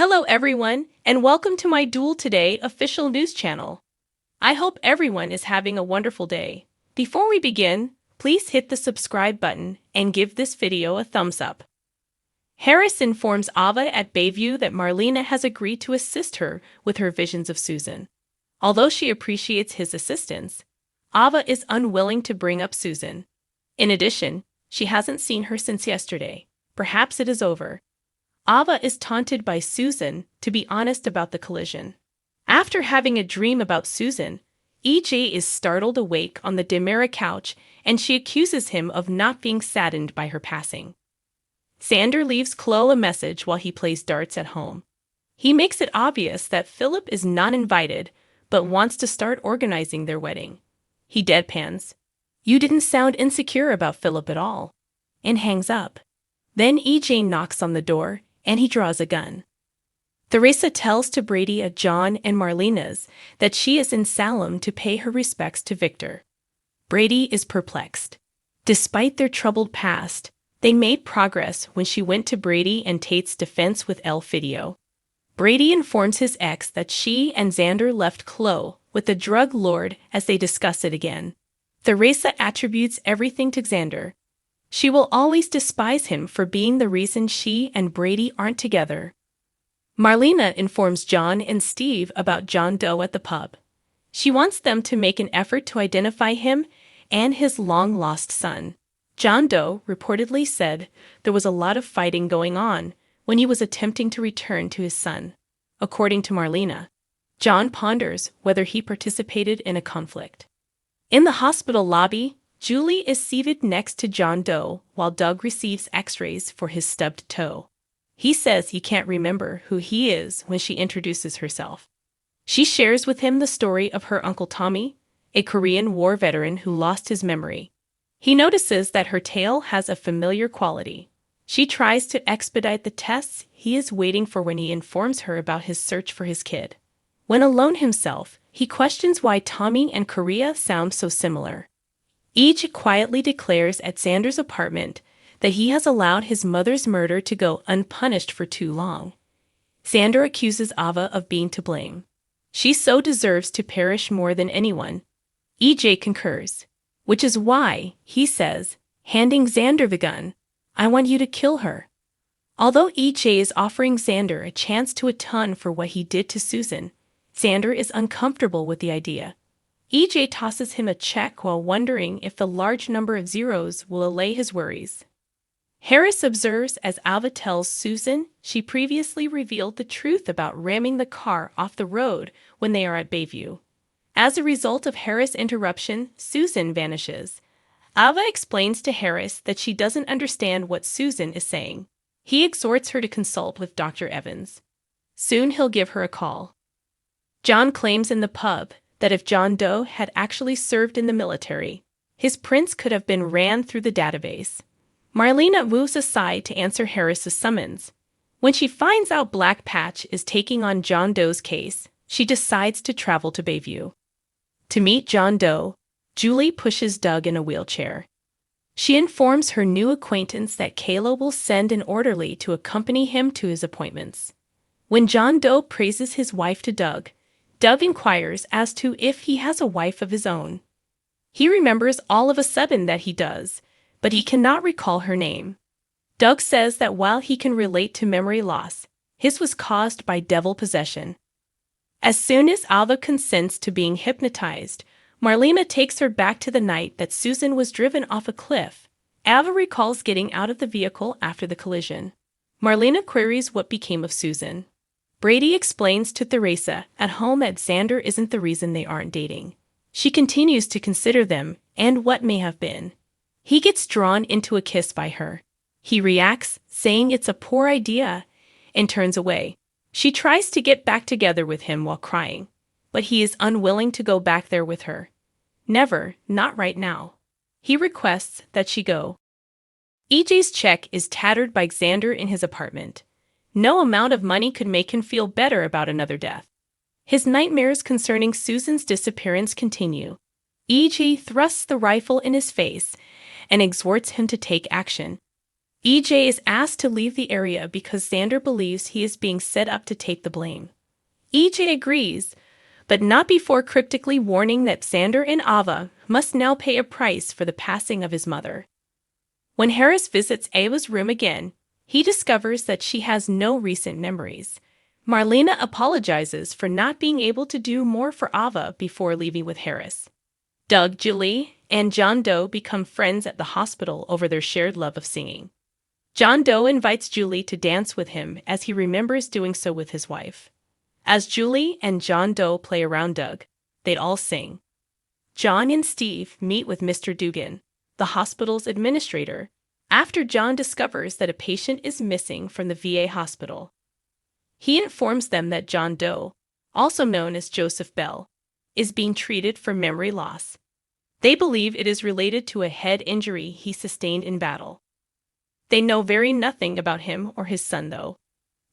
Hello everyone, and welcome to my Duel Today official news channel. I hope everyone is having a wonderful day. Before we begin, please hit the subscribe button and give this video a thumbs up. Harris informs Ava at Bayview that Marlena has agreed to assist her with her visions of Susan. Although she appreciates his assistance, Ava is unwilling to bring up Susan. In addition, she hasn't seen her since yesterday. Perhaps it is over. Ava is taunted by Susan to be honest about the collision. After having a dream about Susan, EJ is startled awake on the Demera couch and she accuses him of not being saddened by her passing. Xander leaves Chloe a message while he plays darts at home. He makes it obvious that Philip is not invited but wants to start organizing their wedding. He deadpans, "You didn't sound insecure about Philip at all," and hangs up. Then EJ knocks on the door and he draws a gun. Theresa tells to Brady at John and Marlena's that she is in Salem to pay her respects to Victor. Brady is perplexed. Despite their troubled past, they made progress when she went to Brady and Tate's defense with Elfidio. Brady informs his ex that she and Xander left Chloe with the drug lord as they discuss it again. Theresa attributes everything to Xander. She will always despise him for being the reason she and Brady aren't together. Marlena informs John and Steve about John Doe at the pub. She wants them to make an effort to identify him and his long-lost son. John Doe reportedly said there was a lot of fighting going on when he was attempting to return to his son. According to Marlena, John ponders whether he participated in a conflict. In the hospital lobby, Julie is seated next to John Doe while Doug receives x-rays for his stubbed toe. He says he can't remember who he is when she introduces herself. She shares with him the story of her Uncle Tommy, a Korean War veteran who lost his memory. He notices that her tale has a familiar quality. She tries to expedite the tests he is waiting for when he informs her about his search for his kid. When alone himself, he questions why Tommy and Korea sound so similar. EJ quietly declares at Xander's apartment that he has allowed his mother's murder to go unpunished for too long. Xander accuses Ava of being to blame. She so deserves to perish more than anyone. EJ concurs, which is why, he says, handing Xander the gun, "I want you to kill her." Although EJ is offering Xander a chance to atone for what he did to Susan, Xander is uncomfortable with the idea. EJ tosses him a check while wondering if the large number of zeros will allay his worries. Harris observes as Ava tells Susan she previously revealed the truth about ramming the car off the road when they are at Bayview. As a result of Harris' interruption, Susan vanishes. Ava explains to Harris that she doesn't understand what Susan is saying. He exhorts her to consult with Dr. Evans. Soon he'll give her a call. John claims in the pub that if John Doe had actually served in the military, his prints could have been ran through the database. Marlena moves aside to answer Harris's summons. When she finds out Black Patch is taking on John Doe's case, she decides to travel to Bayview. To meet John Doe, Julie pushes Doug in a wheelchair. She informs her new acquaintance that Kayla will send an orderly to accompany him to his appointments. When John Doe praises his wife to Doug, Doug inquires as to if he has a wife of his own. He remembers all of a sudden that he does, but he cannot recall her name. Doug says that while he can relate to memory loss, his was caused by devil possession. As soon as Ava consents to being hypnotized, Marlena takes her back to the night that Susan was driven off a cliff. Ava recalls getting out of the vehicle after the collision. Marlena queries what became of Susan. Brady explains to Theresa at home that Xander isn't the reason they aren't dating. She continues to consider them and what may have been. He gets drawn into a kiss by her. He reacts, saying it's a poor idea, and turns away. She tries to get back together with him while crying, but he is unwilling to go back there with her. Never, not right now. He requests that she go. EJ's check is tattered by Xander in his apartment. No amount of money could make him feel better about another death. His nightmares concerning Susan's disappearance continue. EJ thrusts the rifle in his face and exhorts him to take action. EJ is asked to leave the area because Xander believes he is being set up to take the blame. EJ agrees, but not before cryptically warning that Xander and Ava must now pay a price for the passing of his mother. When Harris visits Ava's room again, he discovers that she has no recent memories. Marlena apologizes for not being able to do more for Ava before leaving with Harris. Doug, Julie, and John Doe become friends at the hospital over their shared love of singing. John Doe invites Julie to dance with him as he remembers doing so with his wife. As Julie and John Doe play around Doug, they all sing. John and Steve meet with Mr. Dugan, the hospital's administrator, after John discovers that a patient is missing from the VA hospital. He informs them that John Doe, also known as Joseph Bell, is being treated for memory loss. They believe it is related to a head injury he sustained in battle. They know very nothing about him or his son, though.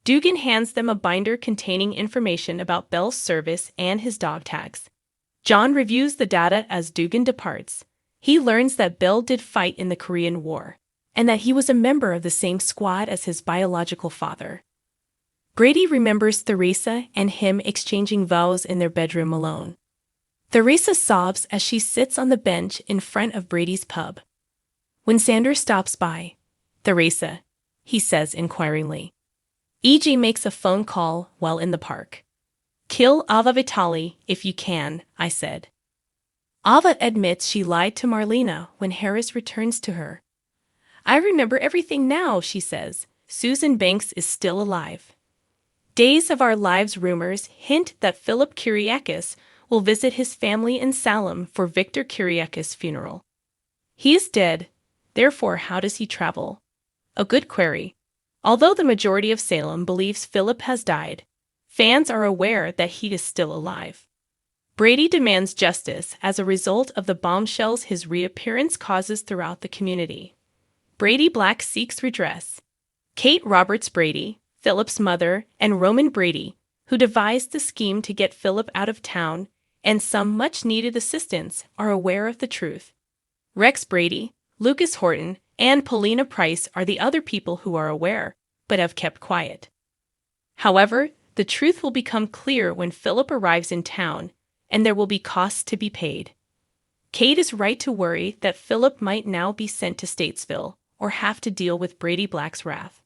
Dugan hands them a binder containing information about Bell's service and his dog tags. John reviews the data as Dugan departs. He learns that Bell did fight in the Korean War, and that he was a member of the same squad as his biological father. Brady remembers Theresa and him exchanging vows in their bedroom alone. Theresa sobs as she sits on the bench in front of Brady's pub. When Xander stops by, "Theresa," he says inquiringly. EJ makes a phone call while in the park. "Kill Ava Vitali if you can," I said. Ava admits she lied to Marlena when Harris returns to her. "I remember everything now," she says. "Susan Banks is still alive." Days of Our Lives rumors hint that Philip Kyriakis will visit his family in Salem for Victor Kyriakis' funeral. He is dead, therefore how does he travel? A good query. Although the majority of Salem believes Philip has died, fans are aware that he is still alive. Brady demands justice as a result of the bombshells his reappearance causes throughout the community. Brady Black seeks redress. Kate Roberts Brady, Philip's mother, and Roman Brady, who devised the scheme to get Philip out of town, and some much-needed assistance, are aware of the truth. Rex Brady, Lucas Horton, and Paulina Price are the other people who are aware, but have kept quiet. However, the truth will become clear when Philip arrives in town, and there will be costs to be paid. Kate is right to worry that Philip might now be sent to Statesville, or have to deal with Brady Black's wrath.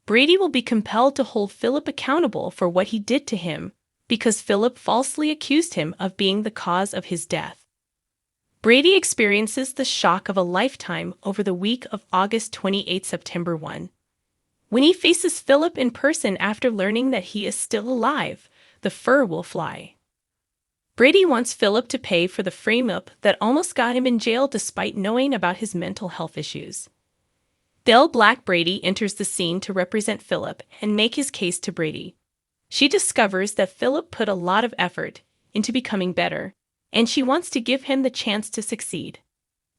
Brady will be compelled to hold Philip accountable for what he did to him, because Philip falsely accused him of being the cause of his death. Brady experiences the shock of a lifetime over the week of August 28-September 1. When he faces Philip in person after learning that he is still alive, the fur will fly. Brady wants Philip to pay for the frame-up that almost got him in jail despite knowing about his mental health issues. Belle Black Brady enters the scene to represent Philip and make his case to Brady. She discovers that Philip put a lot of effort into becoming better, and she wants to give him the chance to succeed.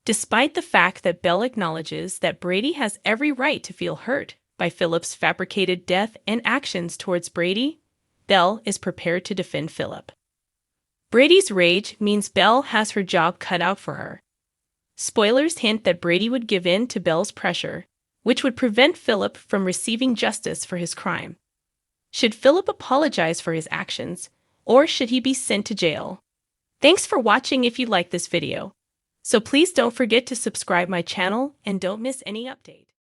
Despite the fact that Belle acknowledges that Brady has every right to feel hurt by Philip's fabricated death and actions towards Brady, Belle is prepared to defend Philip. Brady's rage means Belle has her job cut out for her. Spoilers hint that Brady would give in to Belle's pressure, which would prevent Philip from receiving justice for his crime. Should Philip apologize for his actions, or should he be sent to jail? Thanks for watching if you like this video. So please don't forget to subscribe my channel and don't miss any update.